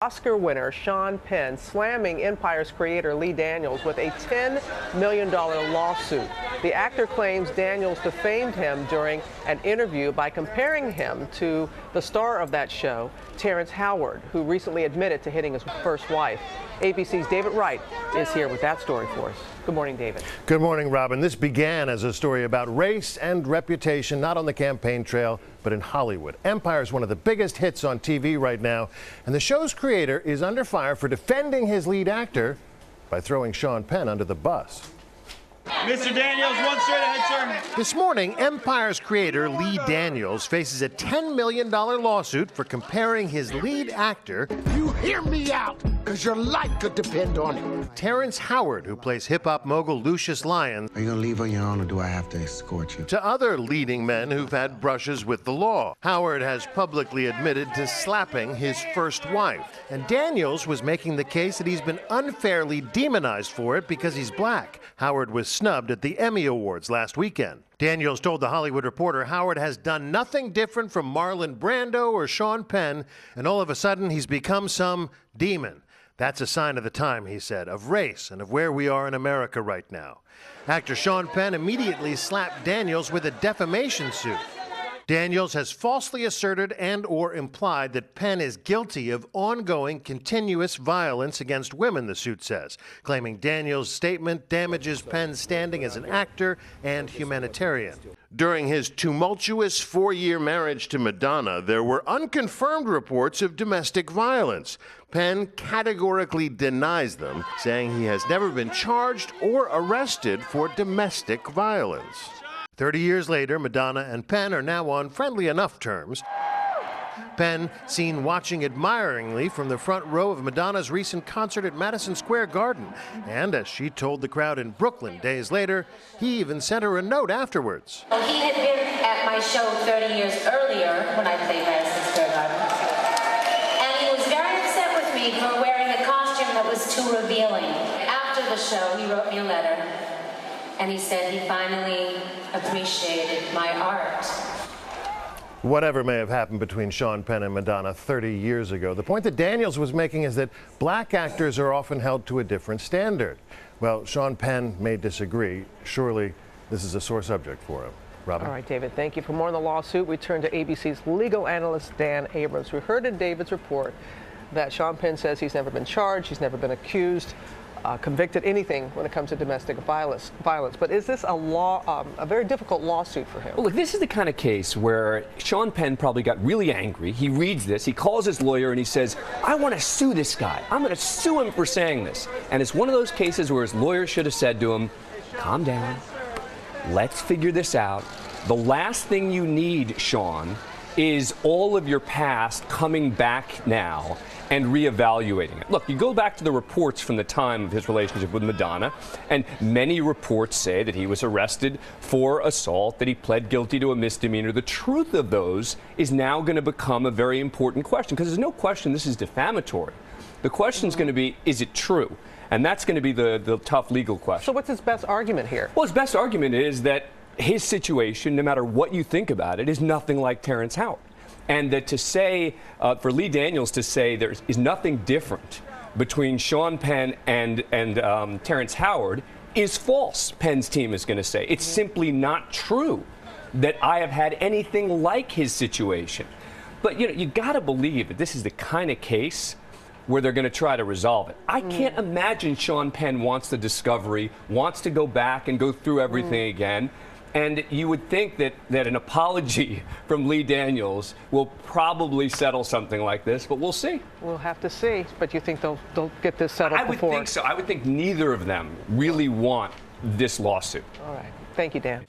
Oscar winner Sean Penn slamming Empire's creator Lee Daniels with a $10 million lawsuit. The actor claims Daniels defamed him during an interview by comparing him to the star of that show, Terrance Howard, who recently admitted to hitting his first wife. ABC's David Wright is here with that story for us. Good morning, David. Good morning, Robin. This began as a story about race and reputation, not on the campaign trail, but in Hollywood. Empire is one of the biggest hits on TV right now, and the show's creator is under fire for defending his lead actor by throwing Sean Penn under the bus. Mr. Daniels, one straight ahead, sir. This morning, Empire's creator Lee Daniels faces a $10 million lawsuit for comparing his lead actor, you hear me out, because your life could depend on it, Terrance Howard, who plays hip-hop mogul Lucius Lyons, are you gonna leave on your own, or do I have to escort you, to other leading men who've had brushes with the law. Howard has publicly admitted to slapping his first wife, and Daniels was making the case that he's been unfairly demonized for it because he's black. Howard was snubbed at the Emmy Awards last weekend. Daniels told The Hollywood Reporter Howard has done nothing different from Marlon Brando or Sean Penn, and all of a sudden he's become some demon. That's a sign of the time, he said, of race and of where we are in America right now. Actor Sean Penn immediately slapped Daniels with a defamation suit. Daniels has falsely asserted and or implied that Penn is guilty of ongoing, continuous violence against women, the suit says, claiming Daniels' statement damages Penn's standing as an actor and humanitarian. During his tumultuous 4-year marriage to Madonna, there were unconfirmed reports of domestic violence. Penn categorically denies them, saying he has never been charged or arrested for domestic violence. 30 years later, Madonna and Penn are now on friendly enough terms. Penn seen watching admiringly from the front row of Madonna's recent concert at Madison Square Garden. And as she told the crowd in Brooklyn days later, he even sent her a note afterwards. Well, he had been at my show 30 years earlier when I played Madison Square Garden. And he was very upset with me for wearing a costume that was too revealing. After the show, he wrote me a letter. And he said he finally appreciated my art. Whatever may have happened between Sean Penn and Madonna 30 years ago, the point that Daniels was making is that black actors are often held to a different standard. Well, Sean Penn may disagree. Surely this is a sore subject for him. Robin? All right, David, thank you. For more on the lawsuit, we turn to ABC's legal analyst, Dan Abrams. We heard in David's report that Sean Penn says he's never been charged, he's never been accused, convicted, anything when it comes to domestic violence. But is this a very difficult lawsuit for him? Well, look, this is the kind of case where Sean Penn probably got really angry. He reads this, he calls his lawyer, and he says, I want to sue this guy. I'm going to sue him for saying this. And it's one of those cases where his lawyer should have said to him, calm down, let's figure this out. The last thing you need, Sean, is all of your past coming back now and reevaluating it. Look, you go back to the reports from the time of his relationship with Madonna, and many reports say that he was arrested for assault, that he pled guilty to a misdemeanor. The truth of those is now going to become a very important question, because there's no question this is defamatory. The question is going to be, is it true? And that's going to be the tough legal question. So what's his best argument here? Well, his best argument is that his situation, no matter what you think about it, is nothing like Terrance Howard. And that to say, for Lee Daniels to say there is nothing different between Sean Penn and Terrance Howard is false, Penn's team is going to say. It's simply not true that I have had anything like his situation. But, you got to believe that this is the kind of case where they're going to try to resolve it. I can't imagine Sean Penn wants the discovery, wants to go back and go through everything again. And you would think that an apology from Lee Daniels will probably settle something like this, but we'll see. We'll have to see. But you think they'll get this settled before? I would think so. I would think neither of them really want this lawsuit. All right. Thank you, Dan.